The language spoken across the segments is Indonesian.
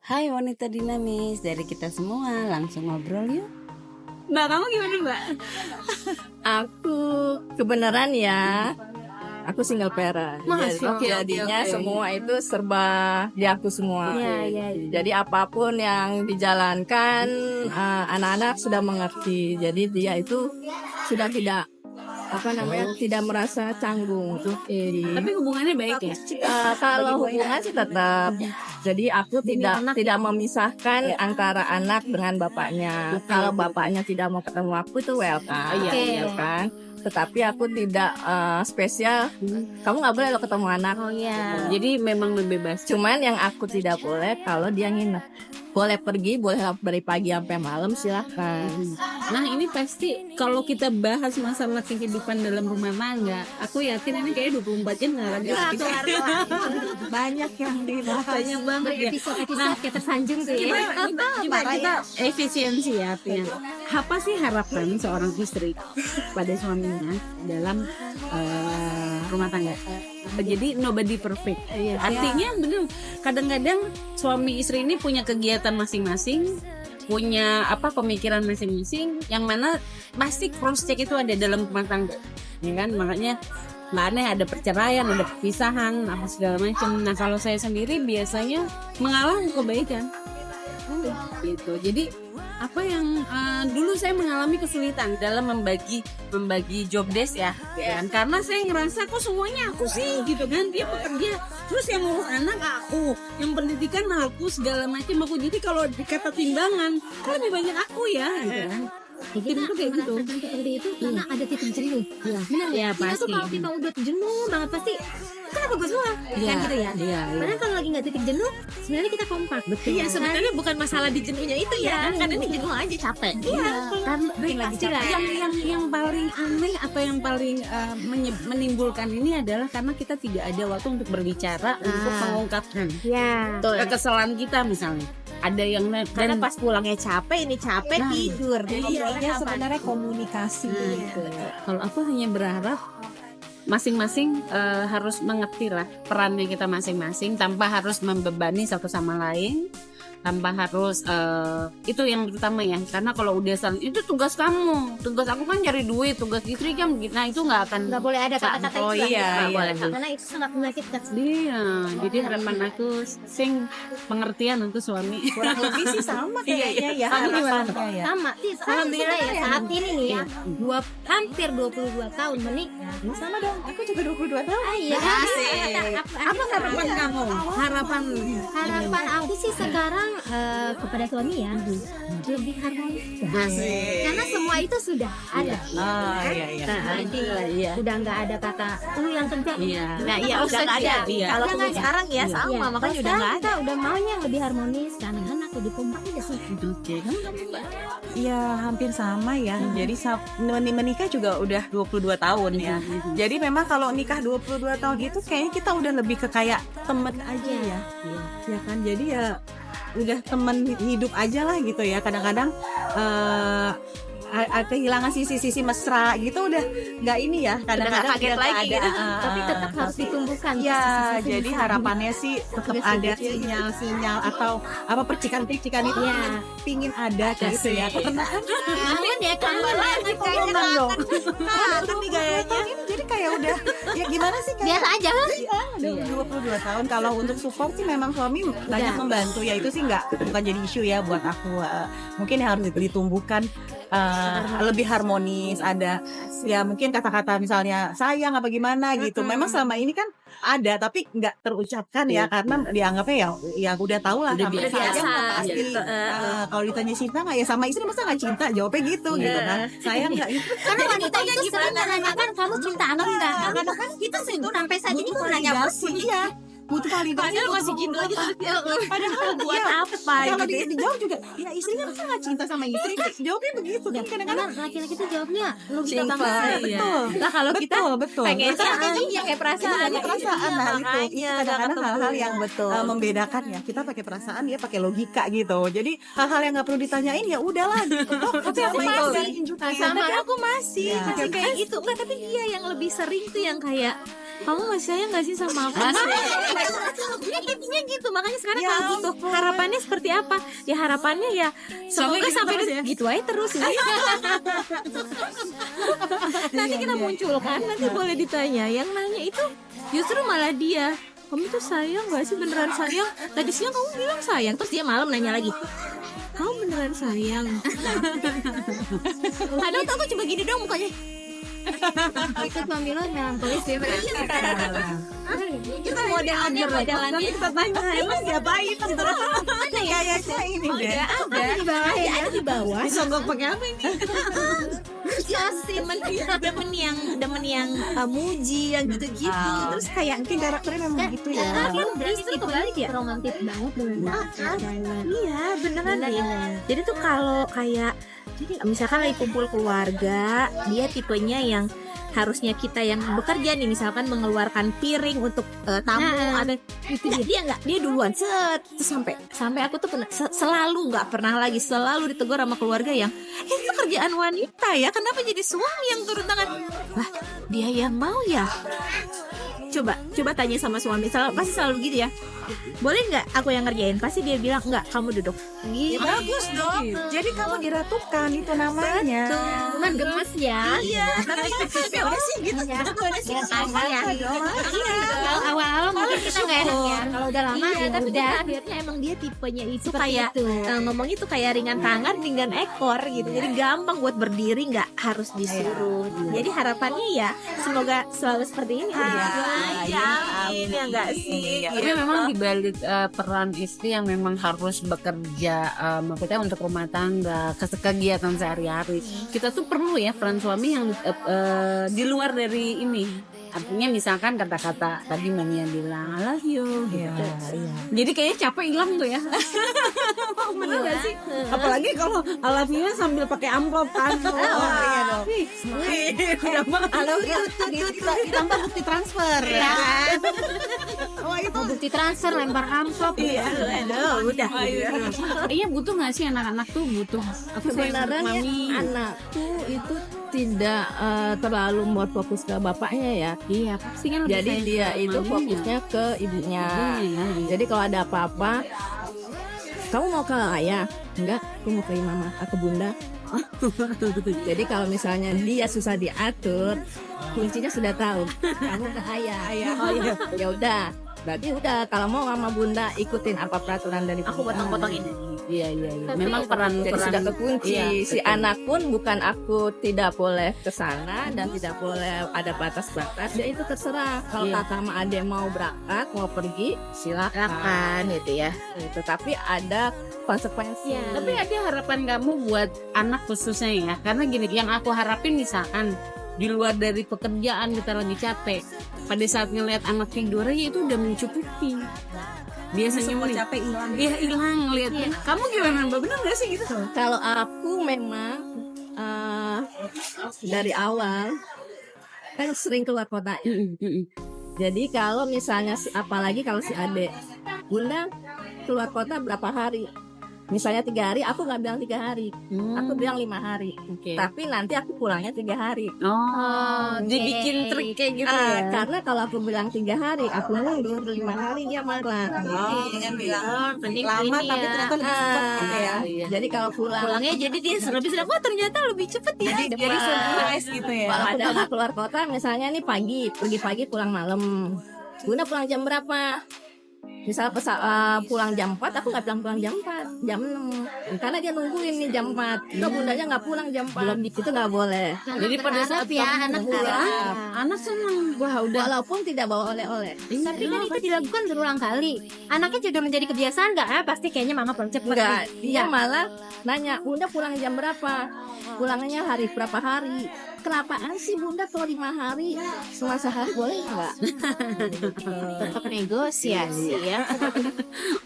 Hai wanita dinamis, dari kita semua langsung ngobrol yuk. Mbak, kamu gimana Mbak? Aku kebenaran ya, aku single parent. Jadinya semua itu serba di aku semua. Iya. Jadi apapun yang dijalankan, anak-anak sudah mengerti. Jadi dia itu sudah tidak tidak merasa canggung. Tapi hubungannya baik ya? Kalau hubungan sih tetap. Jadi aku tidak memisahkan antara anak dengan bapaknya. Kalau bapaknya tidak mau ketemu aku itu welcome, ya kan. Tetapi aku tidak spesial. Kamu nggak boleh lo ketemu anak. Oh iya. Jadi memang membebas. Cuman yang aku tidak boleh kalau dia nginep. Boleh pergi, boleh dari pagi sampai malam silahkan. Nah ini pasti kalau kita bahas masalah kehidupan dalam rumah tangga, aku yakin ini kayak 24 jam nggak lagi. Banyak yang dibahas. Banyak banget ya. Nah, kayak tersanjung tuh ya. Coba kita efisiensi ya artinya. Apa sih harapan seorang istri pada suaminya dalam rumah tangga? Jadi nobody perfect. Artinya bener, kadang-kadang suami istri ini punya kegiatan masing-masing, punya pemikiran masing-masing, yang mana pasti cross check itu ada dalam rumah tangga, ya kan? Makanya nggak aneh ada perceraian, ada perpisahan, apa segala macam. Nah kalau saya sendiri biasanya mengalami kebaikan, gitu. Jadi apa yang dulu saya mengalami kesulitan dalam membagi job desk ya kan? Karena saya ngerasa kok semuanya aku sih gitu kan, dia bekerja terus yang ngurus anak aku, yang pendidikan aku, segala macam aku. Jadi kalau dikata timbangan kan lebih banyak aku ya gitu kan. Jadi itu kayak gitu. Seperti itu karena ada titik jenuh. Iya. Benar ya. Kita tuh kalau kita udah jenuh banget pasti kenapa gue semua kan gitu ya. Iya. Padahal kalau lagi nggak titik jenuh, sebenarnya kita kompak. Betul. Iya, sebenarnya bukan masalah di jenuhnya itu ya, kan ini jenuh aja capek. Iya. Kan pasti lah. Yang paling aneh atau yang paling menimbulkan ini adalah karena kita tidak ada waktu untuk berbicara, untuk mengungkapkan Iya. kekesalan kita misalnya. Ada yang Karena pas pulangnya capek, ini capek tidur. Iya, sebenarnya komunikasi. gitu. Kalau aku hanya berharap masing-masing harus mengerti lah perannya kita masing-masing tanpa harus membebani satu sama lain, tanpa harus itu yang pertama ya. Karena kalau udah saling itu tugas kamu, tugas aku kan cari duit, tugas istri kan begitu. Nah itu nggak boleh ada kata-kata itu. Oh iya. Karena itu sangat menyakitkan. Iya, jadi harapan aku sing pengertian untuk suami. Kurang lebih sih sama kayaknya ya Kamu gimana? harapannya ya. Sama sih, alhamdulillah ya saat ini nih ya, hampir 22 tahun menikah. Sama dong, aku juga 22 tahun. Iya. Apa harapan kamu? Harapan aku sih sekarang kepada suami ya lebih harmonis. Karena semua itu sudah ada. Iya. Jadi udah nggak ada kata lu yang kerja. Nah, iya udah nggak ada. Iya. Kalau Udah nggak ada. sekarang ya sama, Iya. makanya Terus udah nggak sekarang ada. kita udah maunya lebih harmonis, anak-anak lebih kompak aja sih. Oke, kamu Iya, hampir sama ya. Jadi menikah juga udah 22 tahun ya. Jadi memang kalau nikah 22 tahun itu kayaknya kita udah lebih ke kayak temen aja ya. Ya kan? Jadi ya udah temen hidup aja lah gitu ya. Kadang-kadang kehilangan sisi-sisi mesra gitu udah nggak ini ya. Kadang-kadang kaget udah nggak lagi ada. gitu. Tapi tetap harus ditumbuhkan. Ya, sisi-sisi jadi mesra. harapannya sih tetap ada sinyal-sinyal atau apa percikan-percikan itu pingin ada kayak gitu ya. Karena kan Kangen ya, kangen lagi kangen dong. Kangen nih gayanya. Jadi kayak udah ya gimana sih kayak biasa aja. udah 22 tahun. Kalau untuk support sih memang suami banyak membantu ya, itu sih bukan jadi isu ya buat aku. Mungkin harus ditumbuhkan lebih harmonis, ada ya mungkin kata-kata misalnya sayang apa gimana gitu. Memang selama ini kan ada tapi nggak terucapkan ya karena dianggapnya ya udah tahu lah, Udah sampai biasa. sayang mah pasti. Kalau ditanya cinta nggak ya sama istri masa nggak cinta, jawabnya gitu gitu kan. Sayang nggak gitu. Karena wanita itu sering menanyakan kamu cinta apa enggak. Karena kan kita sendiri sampai saat ini Butuh pun nanya validasi, iya. Butuh validasi. Padahal masih gitu aja. Padahal Buat iya, apa kalau gitu? dijawab juga ya istrinya masa nggak cinta sama istri, jawabnya begitu kan. Karena Kadang-kadang laki-laki itu jawabnya logika Simple, banget. iya. betul. Nah, kalau kita betul. pengen Betul. yang kayak perasaan. Pakai perasaan, nah itu Makanya kadang-kadang hal-hal yang betul. membedakan ya. Kita pakai perasaan, dia pakai logika gitu. Jadi hal-hal yang nggak perlu ditanyain ya udahlah. Tapi aku masih juga. sama aku masih Iya. kayak gitu. Enggak, tapi dia yang lebih sering tuh yang kayak kamu masih sayang gak sih sama aku? Ya intinya gitu, makanya sekarang kalau butuh harapannya seperti apa? Ya harapannya ya semoga sampai gitu aja terus. Nanti kita munculkan, nanti boleh ditanya. Yang nanya itu justru malah dia. Kamu tuh sayang gak sih, beneran sayang? Tadi siang kamu bilang sayang, terus dia malam nanya lagi, kamu beneran sayang? Kadang tuh aku coba gini dong mukanya. Itu suami lo melankolis ya. Kita modelannya kita tanya emang diapain terus kayaknya ini deh Di bawah ya. di bawah. disogok pakai apa ini demen yang muji yang gitu-gitu. Terus kayak mungkin karakternya memang gitu ya Kan justru kebalik ya. Romantis banget dengan iya beneran deh. Jadi tuh kalau kayak misalkan lagi kumpul keluarga, dia tipenya yang harusnya kita yang bekerja nih, misalkan mengeluarkan piring untuk tamu ada itu dia nggak, dia duluan set. Terus sampai aku tuh selalu nggak pernah lagi selalu ditegur sama keluarga yang itu kerjaan wanita ya, kenapa jadi suami yang turun tangan? Lah dia yang mau ya. Coba tanya sama suami, pasti selalu gitu ya. Boleh nggak aku yang ngerjain? Pasti dia bilang nggak, kamu duduk. Gitu. bagus dong jadi kamu diratukan itu namanya Cuman gemes ya. Iya, tapi sih gitu. Kalau awal-awal mungkin kita nggak enak ya. Kalau udah lama Iya, ya tapi udah. akhirnya emang dia tipenya itu Seperti kayak itu. ngomongnya tuh kayak ringan tangan, ringan ekor gitu. Jadi gampang buat berdiri, nggak harus disuruh. Jadi harapannya ya semoga selalu seperti ini. Amin ya nggak sih. Tapi memang dibalik peran istri yang memang harus bekerja, maksudnya untuk rumah tangga, kegiatan sehari-hari, kita tuh perlu ya peran suami yang di luar dari ini. Artinya misalkan kata-kata tadi Mania bilang I love you gitu. Jadi kayaknya capek hilang tuh ya. Bener gak sih? apalagi kalau I love you sambil pakai amplop kan iya dong Halo ditambah bukti transfer ya wah itu Bukti transfer, lempar amplop. udah. Iya butuh nggak sih anak-anak tuh butuh. Aku Sebenarnya mami. anakku itu tidak terlalu mau fokus ke bapaknya ya. Iya pasti kan. lebih Jadi sayang dia sama itu maminya. fokusnya ke ibunya. Ibunya, ya. Jadi kalau ada apa-apa, kamu mau ke ayah? Enggak, aku mau ke mama, ke bunda. Jadi kalau misalnya dia susah diatur, kuncinya sudah tahu. Kamu ke ayah. Oh iya. Ya udah. Berarti udah kalau mau sama bunda ikutin apa peraturan dari Aku bunda. potong-potongin. Iya. Memang peran Jadi sudah kekunci. Iya, Si betul. anak pun bukan aku tidak boleh ke sana dan tidak boleh ada batas-batas. Ya itu terserah. Kalau Iya. kakak sama adek mau berangkat, mau pergi, silakan. Gitu ya. Gitu. Tapi ada konsekuensi. Iya. Tapi ada harapan kamu buat anak khususnya ya? Karena gini, yang aku harapin misalkan di luar dari pekerjaan kita lagi capek, pada saat ngelihat anak tidur aja itu udah mencukupi. Biasanya semua nih, capek hilang iya hilang ngelihat. Kamu gimana Mbak? Bener gak sih gitu? Kalau aku memang dari awal kan sering keluar kota. Jadi kalau misalnya apalagi kalau si adek, bunda keluar kota berapa hari? Misalnya 3 hari, aku nggak bilang 3 hari, aku bilang 5 hari. Oke. Tapi nanti aku pulangnya 3 hari. Oh, dibikin trik kayak gitu ya. Karena kalau aku bilang 3 hari, aku mundur 5 hari dia marah. jangan bilang Penting lama ini tapi ya. ternyata lebih cepat gitu ya Jadi kalau Pulangnya jadi dia lebih sedang, wah ternyata lebih cepet ya. jadi surprise gitu ya Walaupun kalau keluar kota misalnya nih pergi pagi pulang malam. Bunda pulang jam berapa? Misal pulang jam 4, aku nggak bilang pulang jam 4, jam 6. Karena dia nungguin nih jam 4. Kok bundanya nggak pulang jam 4? Belum itu nggak boleh. Jadi pada saat ya, kamu anak pulang, harap. anak senang. Wah udah. Walaupun tidak bawa oleh-oleh. Tapi kan itu dilakukan berulang kali. Anaknya juga menjadi kebiasaan nggak? Pasti kayaknya mama pulang cepet. Enggak, dia Iya. malah nanya, bunda pulang jam berapa? Pulangnya hari berapa hari? Kenapaan sih bunda kalau 5 hari? Cuma sehari boleh nggak? Tetap negosiasi ya.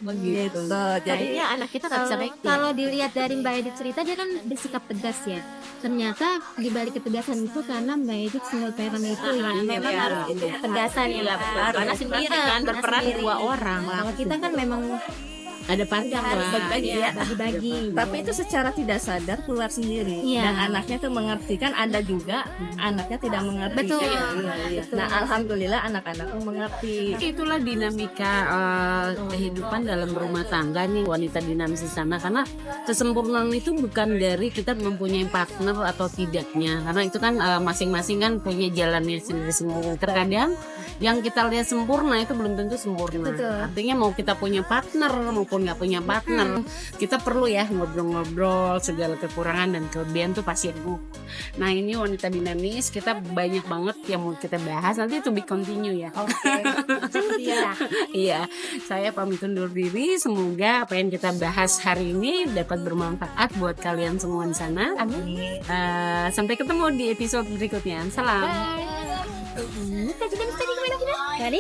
Gitu. Jadi Jadinya anak kita nggak bisa baik. Kalau dilihat dari Mbak Edith cerita, dia kan bersikap tegas ya. Ternyata di balik ketegasan itu karena Mbak Edith single parent itu yang memang harus ketegasan ya. Karena sendiri kan berperan 2 orang. Kalau kita kan memang ada partner harus lah. bagi-bagi Iya. ya. bagi-bagi. Tapi itu secara tidak sadar keluar sendiri Iya. dan anaknya tuh mengerti kan ada juga anaknya tidak mengerti. Betul. Iya. Nah alhamdulillah anak-anak tuh mengerti. Itulah dinamika kehidupan dalam rumah tangga nih, wanita dinamis di sana, karena kesempurnaan itu bukan dari kita mempunyai partner atau tidaknya, karena itu kan masing-masing kan punya jalannya sendiri-sendiri. Terkadang yang kita lihat sempurna itu belum tentu sempurna. Betul. Artinya mau kita punya partner maupun nggak punya partner, kita perlu ya ngobrol-ngobrol segala kekurangan dan kelebihan tuh pasti ada. Nah ini wanita dinamis, kita banyak banget yang mau kita bahas, nanti to be continue ya. Iya, saya pamit undur diri. Semoga apa yang kita bahas hari ini dapat bermanfaat buat kalian semua di sana. Sampai ketemu di episode berikutnya. Salam. Kita juga bisa di kemana-mana. Dari